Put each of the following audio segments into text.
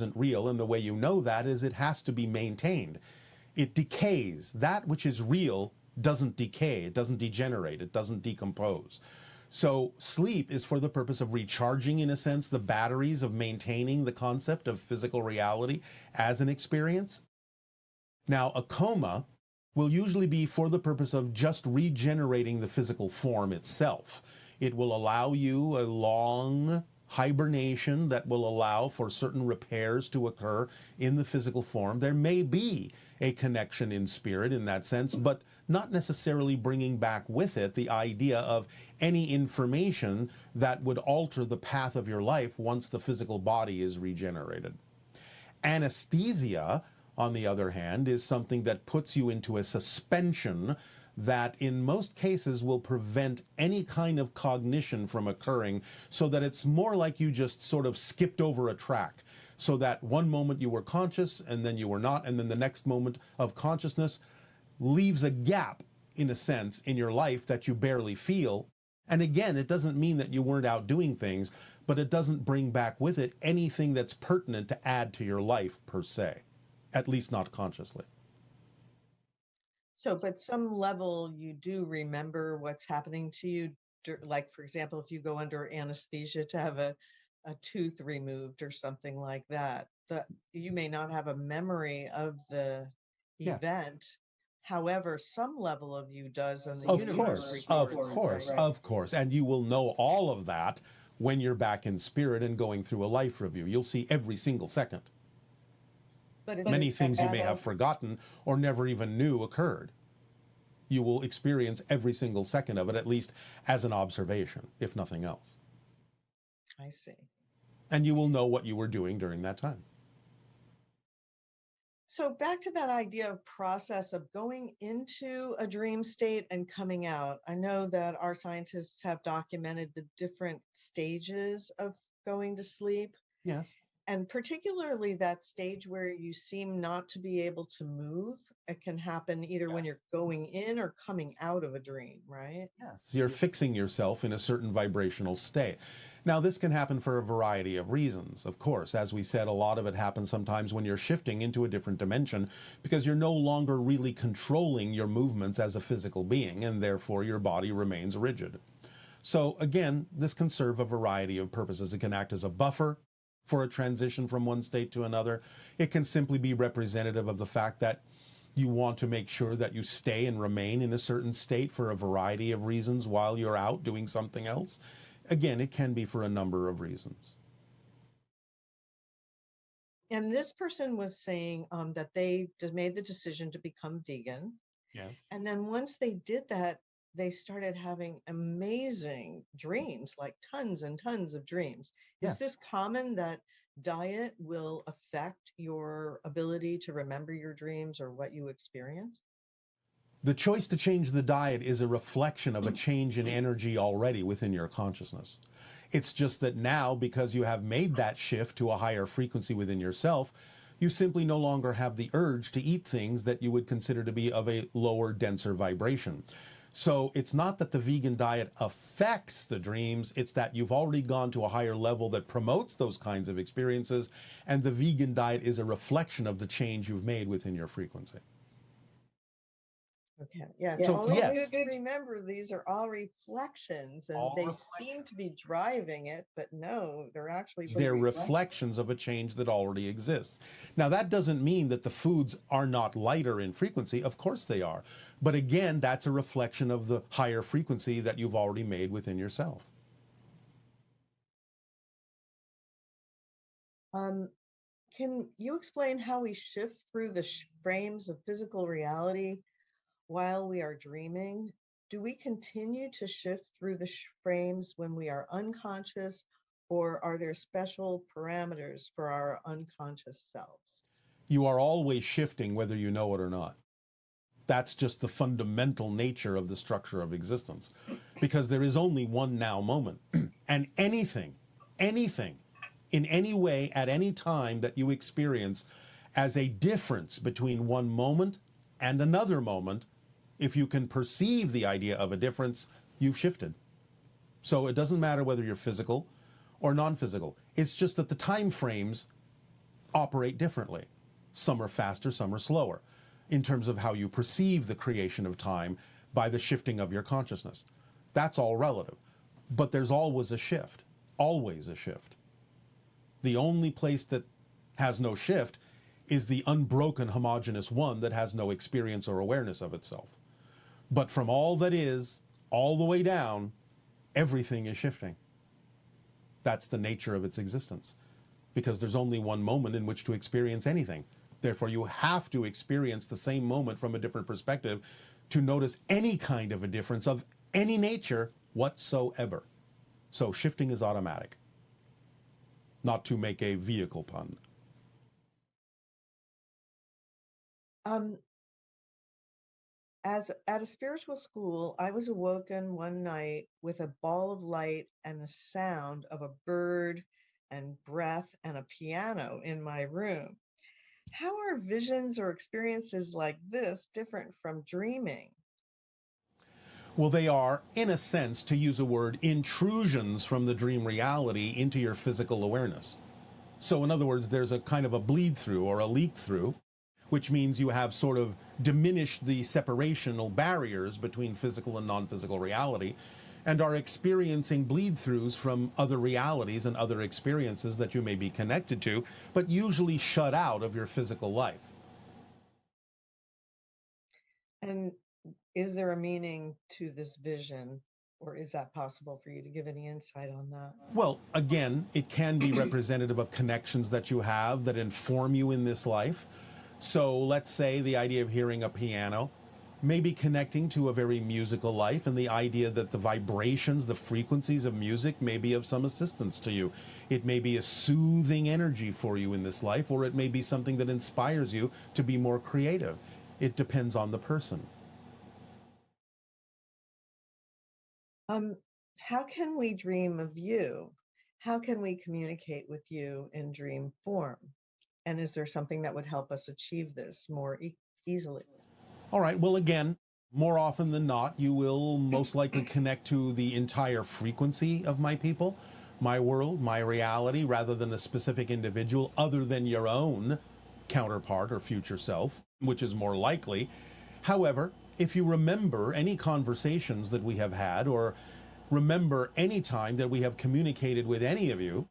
isn't real, and the way you know that is it has to be maintained. It decays. That which is real doesn't decay, it doesn't degenerate, it doesn't decompose. So sleep is for the purpose of recharging, in a sense, the batteries of maintaining the concept of physical reality as an experience. Now, a coma will usually be for the purpose of just regenerating the physical form itself. It will allow you a long hibernation that will allow for certain repairs to occur in the physical form. There may be a connection in spirit in that sense, but not necessarily bringing back with it the idea of any information that would alter the path of your life once the physical body is regenerated. Anesthesia, on the other hand, is something that puts you into a suspension that in most cases will prevent any kind of cognition from occurring, so that it's more like you just sort of skipped over a track, so that one moment you were conscious and then you were not, and then the next moment of consciousness leaves a gap, in a sense, in your life that you barely feel. And again, it doesn't mean that you weren't out doing things, but it doesn't bring back with it anything that's pertinent to add to your life per se, at least not consciously. So, but some level you do remember what's happening to you. Like, for example, if you go under anesthesia to have a tooth removed or something like that, you may not have a memory of the event. However, some level of you does, and the universe records. Of course. And you will know all of that when you're back in spirit and going through a life review. You'll see every single second. But many things you may have forgotten or never even knew occurred. You will experience every single second of it, at least as an observation, if nothing else. I see. And you will know what you were doing during that time. So back to that idea of process of going into a dream state and coming out. I know that our scientists have documented the different stages of going to sleep. Yes. And particularly that stage where you seem not to be able to move. It can happen either when you're going in or coming out of a dream, right? Yes. You're fixing yourself in a certain vibrational state. Now, this can happen for a variety of reasons. Of course, as we said, a lot of it happens sometimes when you're shifting into a different dimension because you're no longer really controlling your movements as a physical being, and therefore your body remains rigid. So again, this can serve a variety of purposes. It can act as a buffer for a transition from one state to another. It can simply be representative of the fact that you want to make sure that you stay and remain in a certain state for a variety of reasons while you're out doing something else. Again, it can be for a number of reasons. And this person was saying that they made the decision to become vegan. Yes. And then once they did that, they started having amazing dreams, like tons and tons of dreams. Yes. Is this common that diet will affect your ability to remember your dreams or what you experience? The choice to change the diet is a reflection of a change in energy already within your consciousness. It's just that now, because you have made that shift to a higher frequency within yourself, you simply no longer have the urge to eat things that you would consider to be of a lower, denser vibration. So it's not that the vegan diet affects the dreams, it's that you've already gone to a higher level that promotes those kinds of experiences, and the vegan diet is a reflection of the change you've made within your frequency. Okay. Yeah. So yes, Remember, these are all reflections, and they seem to be driving it, but no, they're reflections of a change that already exists. Now, that doesn't mean that the foods are not lighter in frequency. Of course they are. But again, that's a reflection of the higher frequency that you've already made within yourself. Can you explain how we shift through the frames of physical reality while we are dreaming? Do we continue to shift through the frames when we are unconscious, or are there special parameters for our unconscious selves? You are always shifting whether you know it or not. That's just the fundamental nature of the structure of existence, because there is only one now moment. And anything, in any way, at any time that you experience as a difference between one moment and another moment, if you can perceive the idea of a difference, you've shifted. So it doesn't matter whether you're physical or non-physical. It's just that the time frames operate differently. Some are faster, some are slower, in terms of how you perceive the creation of time by the shifting of your consciousness. That's all relative. But there's always a shift, always a shift. The only place that has no shift is the unbroken homogeneous one that has no experience or awareness of itself. But from all that is, all the way down, everything is shifting. That's the nature of its existence, because there's only one moment in which to experience anything. Therefore, you have to experience the same moment from a different perspective to notice any kind of a difference of any nature whatsoever. So shifting is automatic. Not to make a vehicle pun. As at a spiritual school, I was awoken one night with a ball of light and the sound of a bird and breath and a piano in my room. How are visions or experiences like this different from dreaming? Well, they are, in a sense, to use a word, intrusions from the dream reality into your physical awareness. So in other words, there's a kind of a bleed through or a leak through, which means you have sort of diminished the separational barriers between physical and non-physical reality, and are experiencing bleed throughs from other realities and other experiences that you may be connected to, but usually shut out of your physical life. And is there a meaning to this vision, or is that possible for you to give any insight on that? Well, again, it can be representative of connections that you have that inform you in this life. So let's say the idea of hearing a piano may be connecting to a very musical life, and the idea that the vibrations, the frequencies of music may be of some assistance to you. It may be a soothing energy for you in this life, or it may be something that inspires you to be more creative. It depends on the person. How can we dream of you? How can we communicate with you in dream form? And is there something that would help us achieve this more easily? All right, well, again, more often than not, you will most likely connect to the entire frequency of my people, my world, my reality, rather than a specific individual other than your own counterpart or future self, which is more likely. However, if you remember any conversations that we have had, or remember any time that we have communicated with any of you,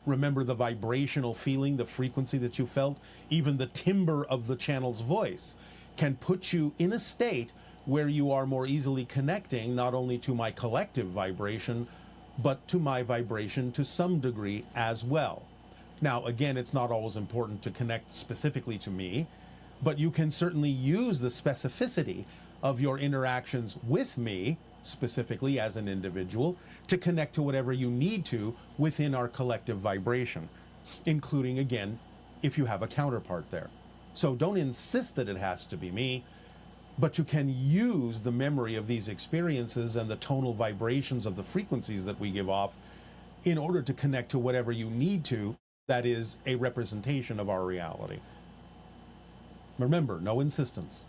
remember the vibrational feeling, the frequency that you felt, even the timbre of the channel's voice can put you in a state where you are more easily connecting not only to my collective vibration, but to my vibration to some degree as well. Now, again, it's not always important to connect specifically to me, but you can certainly use the specificity of your interactions with me, specifically as an individual, to connect to whatever you need to within our collective vibration, including, again, if you have a counterpart there. So don't insist that it has to be me, but you can use the memory of these experiences and the tonal vibrations of the frequencies that we give off in order to connect to whatever you need to that is a representation of our reality. Remember, no insistence.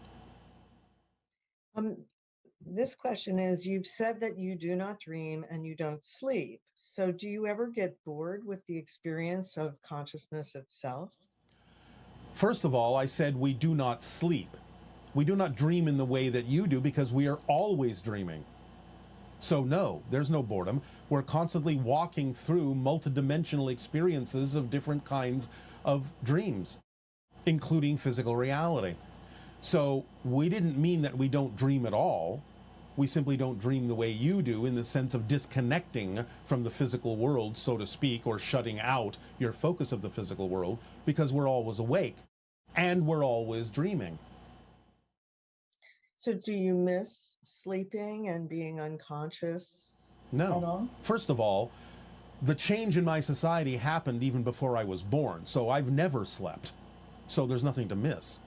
This question is, you've said that you do not dream and you don't sleep. So do you ever get bored with the experience of consciousness itself? First of all, I said we do not sleep. We do not dream in the way that you do because we are always dreaming. So no, there's no boredom. We're constantly walking through multidimensional experiences of different kinds of dreams, including physical reality. So we didn't mean that we don't dream at all. We simply don't dream the way you do, in the sense of disconnecting from the physical world, so to speak, or shutting out your focus of the physical world, because we're always awake and we're always dreaming. So do you miss sleeping and being unconscious at No. all? First of all, the change in my society happened even before I was born, so I've never slept. So there's nothing to miss.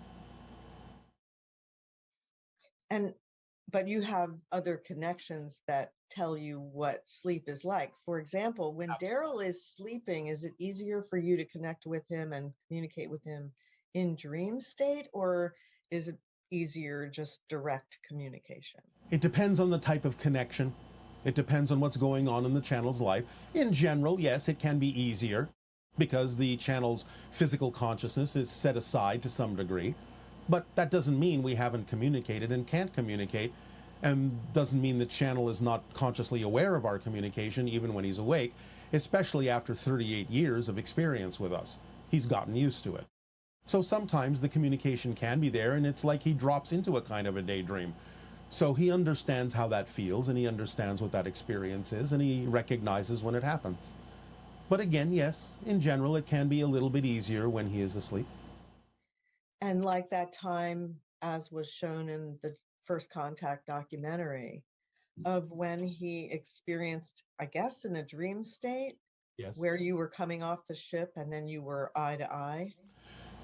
But you have other connections that tell you what sleep is like. For example, when Daryl is sleeping, is it easier for you to connect with him and communicate with him in dream state, or is it easier just direct communication? It depends on the type of connection. It depends on what's going on in the channel's life. In general, yes, it can be easier. because the channel's physical consciousness is set aside to some degree. But that doesn't mean we haven't communicated and can't communicate, and doesn't mean the channel is not consciously aware of our communication even when he's awake, especially after 38 years of experience with us. He's gotten used to it. So sometimes the communication can be there, and it's like he drops into a kind of a daydream. So he understands how that feels, and he understands what that experience is, and he recognizes when it happens. But again, yes, in general, it can be a little bit easier when he is asleep. And like that time, as was shown in the First Contact documentary, of when he experienced, I guess, in a dream state, Yes. where you were coming off the ship and then you were eye to eye.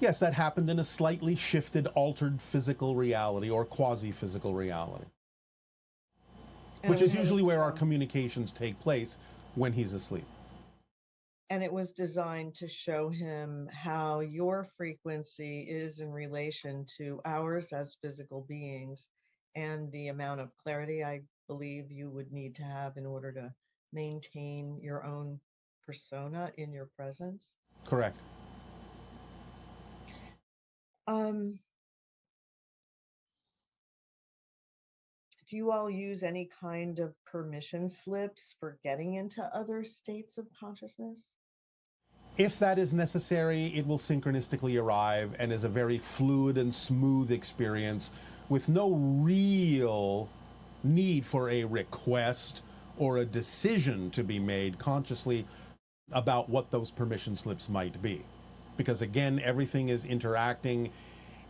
Yes, that happened in a slightly shifted, altered physical reality or quasi-physical reality, which is usually where our communications take place when he's asleep. And it was designed to show him how your frequency is in relation to ours as physical beings, and the amount of clarity I believe you would need to have in order to maintain your own persona in your presence. Correct. Do you all use any kind of permission slips for getting into other states of consciousness? If that is necessary, it will synchronistically arrive and is a very fluid and smooth experience with no real need for a request or a decision to be made consciously about what those permission slips might be. Because again, everything is interacting,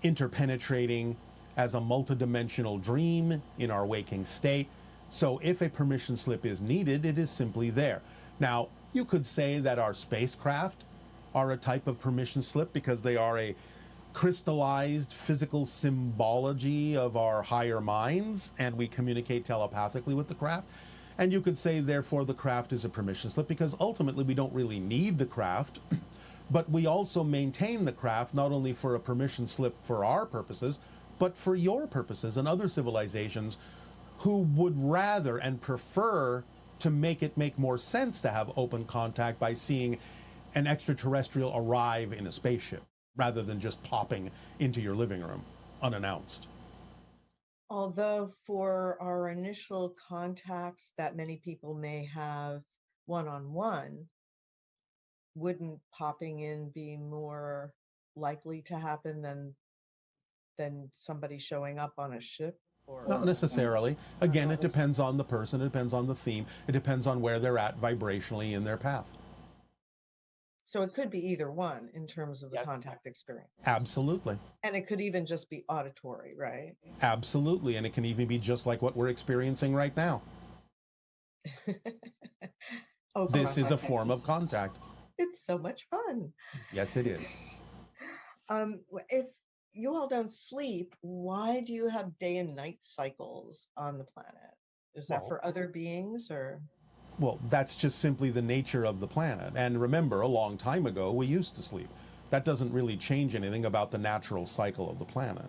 interpenetrating as a multidimensional dream in our waking state. So if a permission slip is needed, it is simply there. Now, you could say that our spacecraft are a type of permission slip because they are a crystallized physical symbology of our higher minds, and we communicate telepathically with the craft. And you could say, therefore, the craft is a permission slip because ultimately we don't really need the craft, but we also maintain the craft not only for a permission slip for our purposes, but for your purposes and other civilizations who would rather and prefer to make it make more sense to have open contact by seeing an extraterrestrial arrive in a spaceship rather than just popping into your living room unannounced. Although for our initial contacts that many people may have one-on-one, wouldn't popping in be more likely to happen than somebody showing up on a ship? Or Not necessarily. Again, it depends on the person, it depends on the theme, it depends on where they're at vibrationally in their path. So it could be either one in terms of the contact experience. Absolutely. And it could even just be auditory, right? Absolutely. And it can even be just like what we're experiencing right now. Oh, this is a form of contact. It's so much fun. Yes, it is. If you all don't sleep, why do you have day and night cycles on the planet? Is that for other beings or? Well, that's just simply the nature of the planet. And remember, a long time ago, we used to sleep. That doesn't really change anything about the natural cycle of the planet.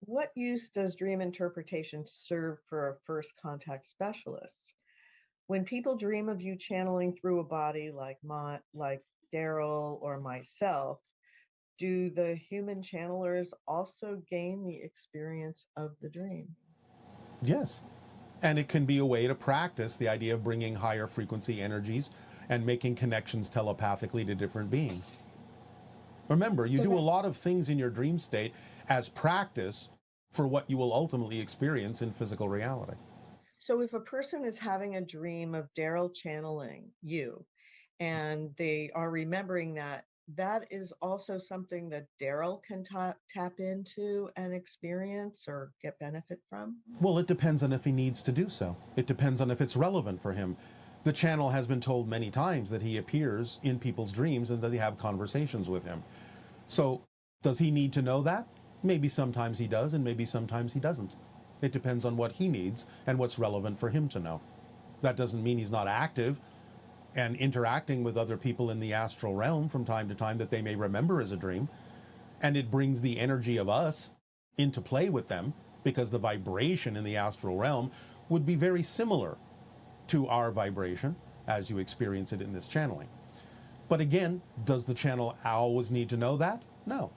What use does dream interpretation serve for a first contact specialist? When people dream of you channeling through a body like Daryl or myself, do the human channelers also gain the experience of the dream? Yes. And it can be a way to practice the idea of bringing higher frequency energies and making connections telepathically to different beings. Remember, you do a lot of things in your dream state as practice for what you will ultimately experience in physical reality. So if a person is having a dream of Daryl channeling you, and they are remembering that, that is also something that Daryl can tap into and experience or get benefit from? Well, it depends on if he needs to do so. It depends on if it's relevant for him. The channel has been told many times that he appears in people's dreams and that they have conversations with him. So does he need to know that? Maybe sometimes he does, and maybe sometimes he doesn't. It depends on what he needs and what's relevant for him to know. That doesn't mean he's not active and interacting with other people in the astral realm from time to time that they may remember as a dream. And it brings the energy of us into play with them because the vibration in the astral realm would be very similar to our vibration as you experience it in this channeling. But again, does the channel always need to know that? No.